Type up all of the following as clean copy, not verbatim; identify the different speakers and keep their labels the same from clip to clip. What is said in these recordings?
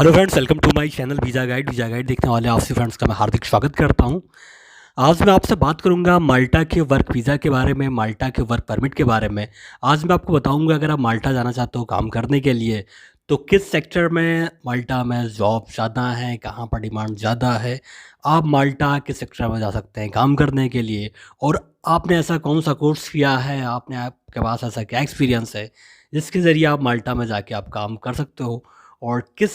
Speaker 1: Hello friends, welcome to my channel visa guide देखने वाले आपसे फ्रेंड्स का मैं हार्दिक स्वागत करता हूं। आज मैं आपसे बात करूंगा माल्टा के वर्क वीज़ा के बारे में, माल्टा के वर्क परमिट के बारे में। आज मैं आपको बताऊंगा अगर आप माल्टा जाना चाहते हो काम करने के लिए तो किस सेक्टर में माल्टा में जॉब ज़्यादा है, कहां पर डिमांड ज़्यादा है, आप माल्टा किस सेक्टर में जा सकते हैं काम करने के लिए, और आपने ऐसा कौन सा कोर्स किया है, आपके पास ऐसा क्या एक्सपीरियंस है जिसके ज़रिए आप माल्टा में जाके आप काम कर सकते हो, और किस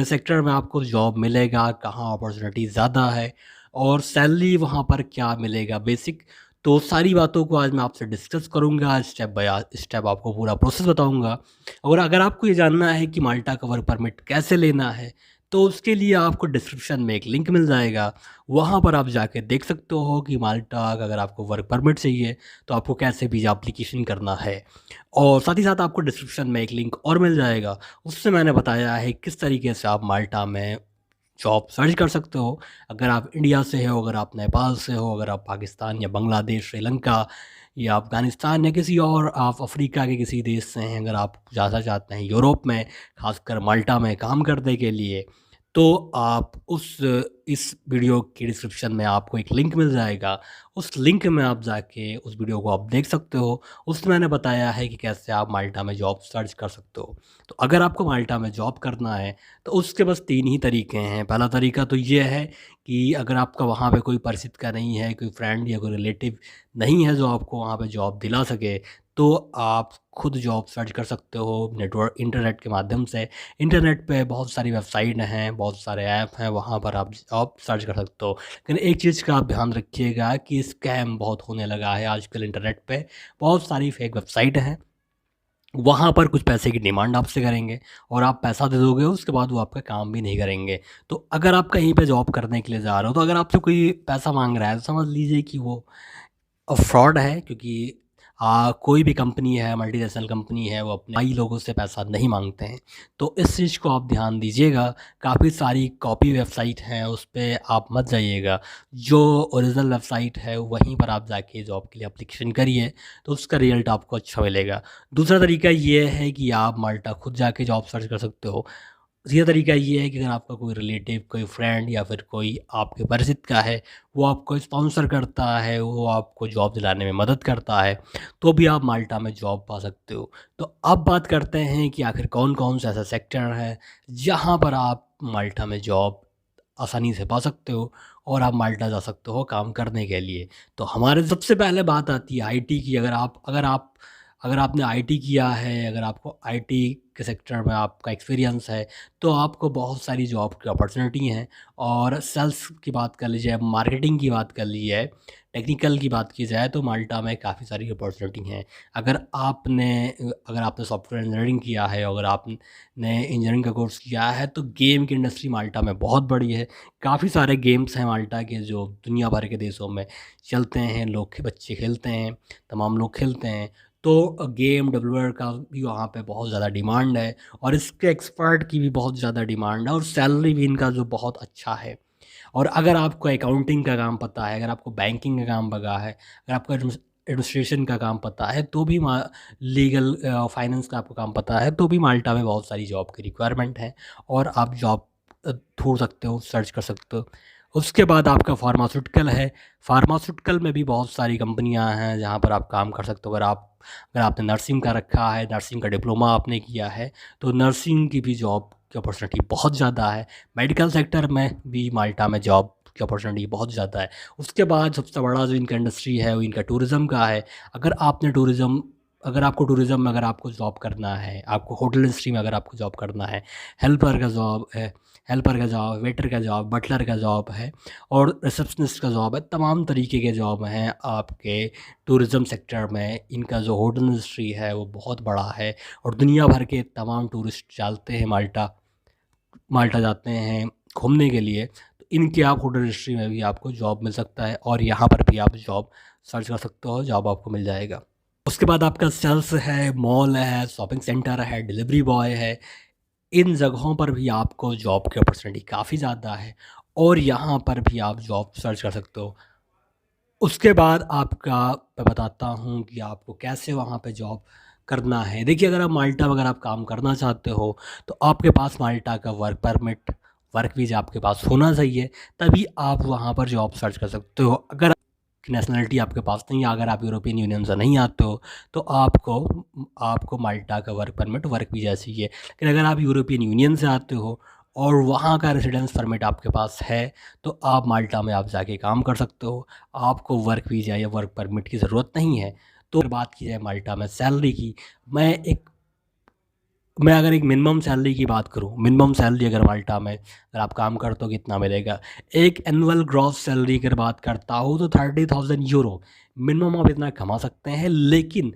Speaker 1: सेक्टर में आपको जॉब मिलेगा, कहाँ अपॉर्चुनिटी ज़्यादा है और सैलरी वहाँ पर क्या मिलेगा बेसिक। तो सारी बातों को आज मैं आपसे डिस्कस करूँगा, स्टेप बाय स्टेप आपको पूरा प्रोसेस बताऊँगा। और अगर आपको ये जानना है कि माल्टा का वर्क परमिट कैसे लेना है तो उसके लिए आपको डिस्क्रिप्शन में एक लिंक मिल जाएगा, वहाँ पर आप जाके देख सकते हो कि माल्टा का अगर आपको वर्क परमिट चाहिए तो आपको कैसे वीज़ा एप्लीकेशन करना है। और साथ ही साथ आपको डिस्क्रिप्शन में एक लिंक और मिल जाएगा, उससे मैंने बताया है किस तरीके से आप माल्टा में जॉब सर्च कर सकते हो। अगर आप इंडिया से हो, अगर आप नेपाल से हो, अगर आप पाकिस्तान या बांग्लादेश, श्रीलंका या अफ़गानिस्तान या किसी और आप अफ्रीका के किसी देश से हैं, अगर आप जाना चाहते हैं यूरोप में, ख़ासकर माल्टा में काम करने के लिए, तो आप इस वीडियो के डिस्क्रिप्शन में आपको एक लिंक मिल जाएगा। उस लिंक में आप जाके उस वीडियो को आप देख सकते हो। उसमें मैंने बताया है कि कैसे आप माल्टा में जॉब सर्च कर सकते हो। तो अगर आपको माल्टा में जॉब करना है तो उसके बस 3 ही तरीके हैं। पहला तरीका तो ये है कि अगर आपका वहाँ पे कोई परिचित का नहीं है, कोई फ्रेंड या कोई रिलेटिव नहीं है जो आपको वहाँ पे जॉब दिला सके, तो आप खुद जॉब सर्च कर सकते हो नेटवर्क इंटरनेट के माध्यम से। इंटरनेट पे बहुत सारी वेबसाइट हैं, बहुत सारे ऐप हैं, वहाँ पर आप जॉब सर्च कर सकते हो। लेकिन एक चीज़ का आप ध्यान रखिएगा कि स्कैम बहुत होने लगा है आजकल इंटरनेट पे। बहुत सारी फेक वेबसाइट हैं, वहाँ पर कुछ पैसे की डिमांड आपसे करेंगे और आप पैसा दे दोगे, उसके बाद वो आपका काम भी नहीं करेंगे। तो अगर आप कहीं पे जॉब करने के लिए जा रहे हो तो अगर आपसे कोई पैसा मांग रहा है तो समझ लीजिए कि वो फ्रॉड है, क्योंकि कोई भी कंपनी है, मल्टीनेशनल कंपनी है, वो अपने ही लोगों से पैसा नहीं मांगते हैं। तो इस चीज़ को आप ध्यान दीजिएगा। काफ़ी सारी कॉपी वेबसाइट हैं, उस पे आप मत जाइएगा। जो ओरिजिनल वेबसाइट है वहीं पर आप जाके जॉब के लिए एप्लीकेशन करिए, तो उसका रिज़ल्ट आपको अच्छा मिलेगा। दूसरा तरीका ये है कि आप माल्टा खुद जाके जॉब सर्च कर सकते हो। तीसरा तरीका ये है कि अगर आपका कोई रिलेटिव, कोई फ्रेंड या फिर कोई आपके परिचित का है, वो आपको स्पॉन्सर करता है, वो आपको जॉब दिलाने में मदद करता है, तो भी आप माल्टा में जॉब पा सकते हो। तो अब बात करते हैं कि आखिर कौन-कौन सा ऐसा सेक्टर है, जहाँ पर आप माल्टा में जॉब आसानी से पा सकते हो और आप माल्टा जा सकते हो काम करने के लिए। तो हमारे सबसे पहले बात आती है आईटी की। अगर आपने आईटी किया है, अगर आपको आईटी के सेक्टर में आपका एक्सपीरियंस है, तो आपको बहुत सारी जॉब की अपॉर्चुनिटी हैं। और सेल्स की बात कर लीजिए, मार्केटिंग की बात कर लीजिए, टेक्निकल की बात की जाए तो माल्टा में काफ़ी सारी अपॉर्चुनिटी हैं। अगर आपने सॉफ्टवेयर इंजीनियरिंग किया है, अगर आपने इंजीनियरिंग का कोर्स किया है, तो गेम की इंडस्ट्री माल्टा में बहुत बड़ी है। काफ़ी सारे गेम्स हैं माल्टा के जो दुनिया भर के देशों में चलते हैं, बच्चे खेलते हैं, तमाम लोग खेलते हैं। तो गेम डेवलपर का भी वहाँ पे बहुत ज़्यादा डिमांड है, और इसके एक्सपर्ट की भी बहुत ज़्यादा डिमांड है, और सैलरी भी इनका जो बहुत अच्छा है। और अगर आपको अकाउंटिंग का काम पता है, अगर आपको बैंकिंग का काम पता है, अगर आपको एडमिनिस्ट्रेशन का काम पता है, तो भी लीगल फाइनेंस का आपको काम पता है, तो भी माल्टा में बहुत सारी जॉब की रिक्वायरमेंट है और आप जॉब ढूंढ सकते हो, सर्च कर सकते हो। उसके बाद आपका फार्मास्यूटिकल है। फार्मास्यूटिकल में भी बहुत सारी कंपनियां हैं जहां पर आप काम कर सकते हो। अगर आपने नर्सिंग का रखा है, नर्सिंग का डिप्लोमा आपने किया है, तो नर्सिंग की भी जॉब की अपॉर्चुनिटी बहुत ज़्यादा है। मेडिकल सेक्टर में भी माल्टा में जॉब की अपॉर्चुनिटी बहुत ज़्यादा है। उसके बाद सबसे बड़ा जो इनका इंडस्ट्री है वो इनका टूरिज़्म का है। अगर आपको टूरिज़्म में अगर आपको जॉब करना है, आपको होटल इंडस्ट्री में अगर आपको जॉब करना है, हेल्पर का जॉब है, हेल्पर का जॉब, वेटर का जॉब, बटलर का जॉब है, और रिसेप्शनिस्ट का जॉब है। तमाम तरीके के जॉब हैं आपके टूरिज़्म सेक्टर में। इनका जो होटल इंडस्ट्री है वो बहुत बड़ा है, और दुनिया भर के तमाम टूरिस्ट जाते हैं माल्टा। माल्टा जाते हैं घूमने के लिए, तो इनकी आप होटल इंडस्ट्री में भी आपको जॉब मिल सकता है, और यहाँ पर भी आप जॉब सर्च कर सकते हो, जॉब आपको मिल जाएगा। उसके बाद आपका सेल्स है, मॉल है, शॉपिंग सेंटर है, डिलीवरी बॉय है। इन जगहों पर भी आपको जॉब की अपॉर्चुनिटी काफ़ी ज़्यादा है, और यहाँ पर भी आप जॉब सर्च कर सकते हो। उसके बाद मैं बताता हूँ कि आपको कैसे वहाँ पे जॉब करना है। देखिए, अगर आप माल्टा में अगर आप काम करना चाहते हो, तो आपके पास माल्टा का वर्क परमिट, वर्क वीज़ा आपके पास होना चाहिए, तभी आप वहाँ पर जॉब सर्च कर सकते हो। अगर नेशनलिटी आपके पास नहीं है, अगर आप यूरोपियन यूनियन से नहीं आते हो, तो आपको आपको माल्टा का वर्क परमिट, वर्क वीज़ा चाहिए। लेकिन अगर आप यूरोपियन यूनियन से आते हो और वहाँ का रेसिडेंस परमिट आपके पास है, तो आप माल्टा में आप जाके काम कर सकते हो। आपको वर्क वीज़ा या वर्क परमिट की ज़रूरत नहीं है। तो अगर बात की जाए माल्टा में सैलरी की, मैं एक मैं अगर एक मिनिमम सैलरी की बात करूँ, मिनिमम सैलरी अगर माल्टा में अगर आप काम करते हो कितना मिलेगा? एक एनुअल ग्रॉस सैलरी अगर बात करता हूँ तो 30,000 यूरो मिनिमम आप इतना कमा सकते हैं। लेकिन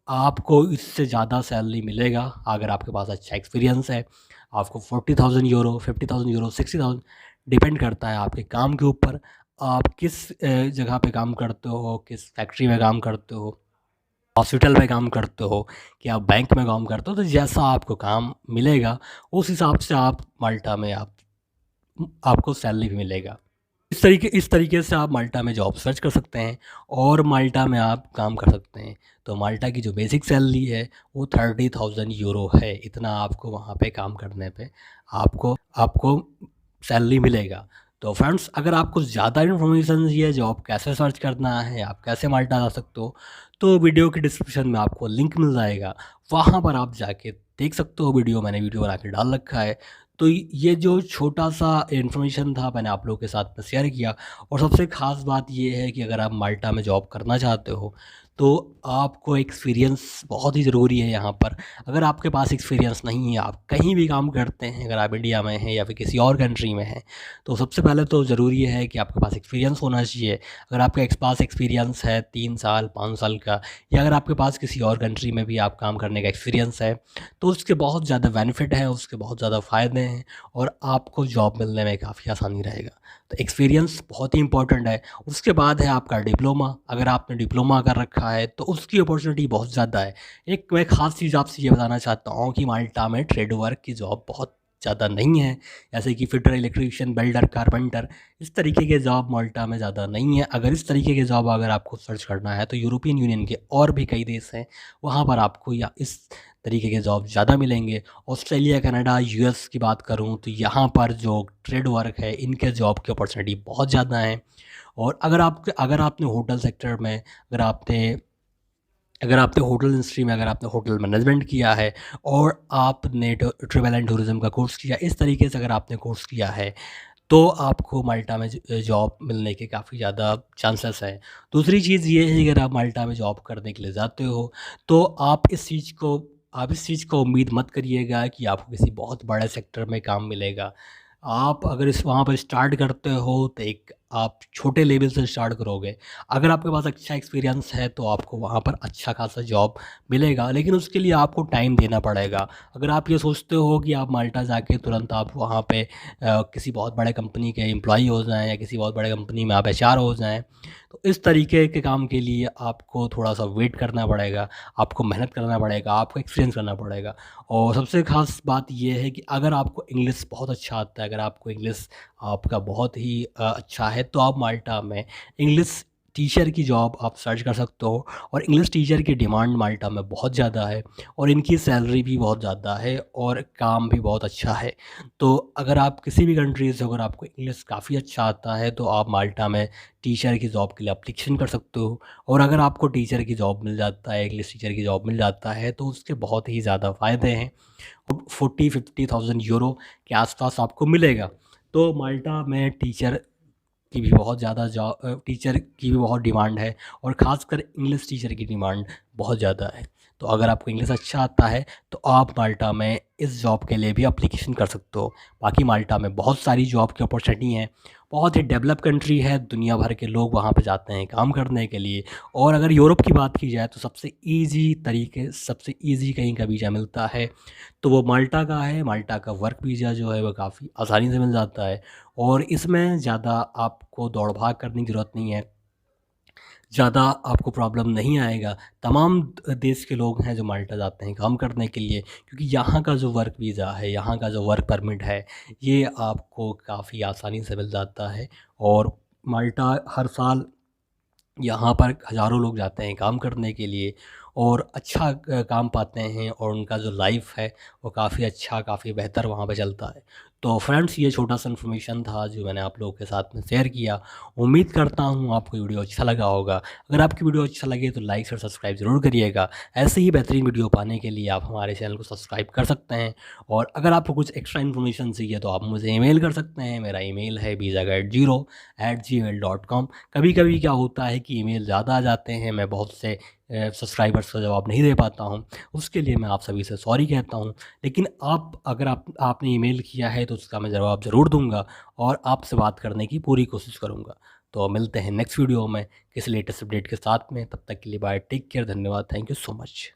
Speaker 1: आपको इससे ज़्यादा सैलरी मिलेगा अगर आपके पास अच्छा एक्सपीरियंस है। आपको 40,000 यूरो, 50,000 यूरो, 60,000 डिपेंड करता है आपके काम के ऊपर। आप किस जगह पे काम करते हो, किस फैक्ट्री में काम करते हो, हॉस्पिटल में काम करते हो, कि आप बैंक में काम करते हो, तो जैसा आपको काम मिलेगा उस हिसाब से आप माल्टा में आपको सैलरी भी मिलेगा। इस तरीके से आप माल्टा में जॉब सर्च कर सकते हैं और माल्टा में आप काम कर सकते हैं। तो माल्टा की जो बेसिक सैलरी है वो 30,000 यूरो है। इतना आपको वहाँ पे काम करने पे आपको आपको सैलरी मिलेगा। तो फ्रेंड्स, अगर आपको ज़्यादा इन्फॉर्मेशन चाहिए जॉब कैसे सर्च करना है, आप कैसे माल्टा जा सकते हो, तो वीडियो के डिस्क्रिप्शन में आपको लिंक मिल जाएगा। वहाँ पर आप जाके देख सकते हो वीडियो, मैंने वीडियो बना के डाल रखा है। तो ये जो छोटा-सा इन्फॉर्मेशन था मैंने आप लोगों के साथ में शेयर किया। और सबसे ख़ास बात ये है कि अगर आप माल्टा में जॉब करना चाहते हो, तो आपको एक्सपीरियंस बहुत ही ज़रूरी है यहाँ पर। अगर आपके पास एक्सपीरियंस नहीं है, आप कहीं भी काम करते हैं, अगर आप इंडिया में हैं या फिर किसी और कंट्री में हैं, तो सबसे पहले तो ज़रूरी है कि आपके पास एक्सपीरियंस होना चाहिए। अगर आपके पास एक्सपीरियंस है 3 साल, 5 साल का, या अगर आपके पास किसी और कंट्री में भी आप काम करने का एक्सपीरियंस है, तो उसके बहुत ज़्यादा बेनिफिट हैं, उसके बहुत ज़्यादा फ़ायदे हैं और आपको जॉब मिलने में काफ़ी आसानी रहेगा। तो एक्सपीरियंस बहुत ही इंपॉर्टेंट है। उसके बाद है आपका डिप्लोमा। अगर आपने डिप्लोमा कर रखा है तो उसकी अपॉर्चुनिटी बहुत ज़्यादा है। एक मैं ख़ास चीज़ आपसे ये बताना चाहता हूँ कि माल्टा में ट्रेड वर्क की जॉब बहुत ज़्यादा नहीं है। जैसे कि फिटर, इलेक्ट्रीशियन, वेल्डर, कारपेंटर, इस तरीके के जॉब माल्टा में ज़्यादा नहीं है। अगर इस तरीके के जॉब अगर आपको सर्च करना है तो यूरोपियन यूनियन के और भी कई देश हैं, वहाँ पर आपको या इस तरीके के जॉब ज़्यादा मिलेंगे। ऑस्ट्रेलिया, कनाडा, यूएस की बात करूँ तो यहाँ पर जो ट्रेड वर्क है इनके जॉब की अपॉर्चुनिटी बहुत ज़्यादा है। और अगर आपने होटल सेक्टर में, अगर आपने होटल इंडस्ट्री में, अगर आपने होटल मैनेजमेंट किया है और आपने ट्रैवल एंड टूरिज़्म का कोर्स किया, इस तरीके से अगर आपने कोर्स किया है, तो आपको माल्टा में जॉब मिलने के काफ़ी ज़्यादा चांसेस हैं। दूसरी चीज़ ये है कि अगर आप माल्टा में जॉब करने के लिए जाते हो, तो आप इस चीज़ को उम्मीद मत करिएगा कि आपको किसी बहुत बड़े सेक्टर में काम मिलेगा। आप अगर इस वहाँ पर स्टार्ट करते हो तो एक आप छोटे लेवल से स्टार्ट करोगे। अगर आपके पास अच्छा एक्सपीरियंस है तो आपको वहाँ पर अच्छा खासा जॉब मिलेगा, लेकिन उसके लिए आपको टाइम देना पड़ेगा। अगर आप ये सोचते हो कि आप माल्टा जाके तुरंत आप वहाँ पे किसी बहुत बड़े कंपनी के एम्प्लॉई हो जाएँ या किसी बहुत बड़े कंपनी में आप एचआर हो जाएँ, तो इस तरीके के काम के लिए आपको थोड़ा-सा वेट करना पड़ेगा, आपको मेहनत करना पड़ेगा, आपको एक्सपीरियंस करना पड़ेगा। और सबसे ख़ास बात ये है कि अगर आपको इंग्लिश बहुत अच्छा आता है, अगर आपको इंग्लिश आपका बहुत ही अच्छा है, तो आप माल्टा में इंग्लिश टीचर की जॉब आप सर्च कर सकते हो। और इंग्लिश टीचर की डिमांड माल्टा में बहुत ज़्यादा है और इनकी सैलरी भी बहुत ज़्यादा है और काम भी बहुत अच्छा है। तो अगर आप किसी भी कंट्री से, अगर आपको इंग्लिश काफ़ी अच्छा आता है, तो आप माल्टा में टीचर की जॉब के लिए एप्लीकेशन कर सकते हो। और अगर आपको टीचर की जॉब मिल जाता है, इंग्लिश टीचर की जॉब मिल जाता है, तो उसके बहुत ही ज़्यादा फ़ायदे हैं। 40-50,000 यूरो के आसपास आपको मिलेगा। तो माल्टा में टीचर की भी बहुत डिमांड है और ख़ासकर इंग्लिश टीचर की डिमांड बहुत ज़्यादा है। तो अगर आपको इंग्लिश अच्छा आता है तो आप माल्टा में इस जॉब के लिए भी एप्लीकेशन कर सकते हो। बाकी माल्टा में बहुत सारी जॉब की अपॉर्चुनिटी हैं। बहुत ही डेवलप कंट्री है, दुनिया भर के लोग वहाँ पे जाते हैं काम करने के लिए। और अगर यूरोप की बात की जाए तो सबसे ईज़ी कहीं का वीज़ा मिलता है तो वो माल्टा का है। माल्टा का वर्क वीज़ा जो है वो काफ़ी आसानी से मिल जाता है और इसमें ज़्यादा आपको दौड़-भाग करने की ज़रूरत नहीं है। ज़्यादा आपको प्रॉब्लम नहीं आएगा। तमाम देश के लोग हैं जो माल्टा जाते हैं काम करने के लिए, क्योंकि यहाँ का जो वर्क वीज़ा है, यहाँ का जो वर्क परमिट है, ये आपको काफ़ी आसानी से मिल जाता है। और माल्टा हर साल यहाँ पर हज़ारों लोग जाते हैं काम करने के लिए और अच्छा काम पाते हैं और उनका जो लाइफ है वो काफ़ी अच्छा, काफ़ी बेहतर वहाँ पे चलता है। तो फ्रेंड्स, ये छोटा-सा इन्फॉर्मेशन था जो मैंने आप लोगों के साथ में शेयर किया। उम्मीद करता हूँ आपको ये वीडियो अच्छा लगा होगा। अगर आपकी वीडियो अच्छा लगे तो लाइक और सब्सक्राइब ज़रूर करिएगा। ऐसे ही बेहतरीन वीडियो पाने के लिए आप हमारे चैनल को सब्सक्राइब कर सकते हैं। और अगर आपको कुछ एक्स्ट्रा इन्फॉर्मेशन चाहिए तो आप मुझे ईमेल कर सकते हैं। मेरा ईमेल है bizaguide0@gmail.com। कभी-कभी क्या होता है कि ईमेल ज़्यादा आ जाते हैं, मैं बहुत से सब्सक्राइबर्स को जवाब नहीं दे पाता हूँ, उसके लिए मैं आप सभी से सॉरी कहता हूँ। लेकिन अगर आपने ईमेल किया है तो उसका मैं जवाब ज़रूर दूँगा और आपसे बात करने की पूरी कोशिश करूँगा। तो मिलते हैं नेक्स्ट वीडियो में किसी लेटेस्ट अपडेट के साथ में। तब तक के लिए बाय, टेक केयर, धन्यवाद, थैंक यू सो मच।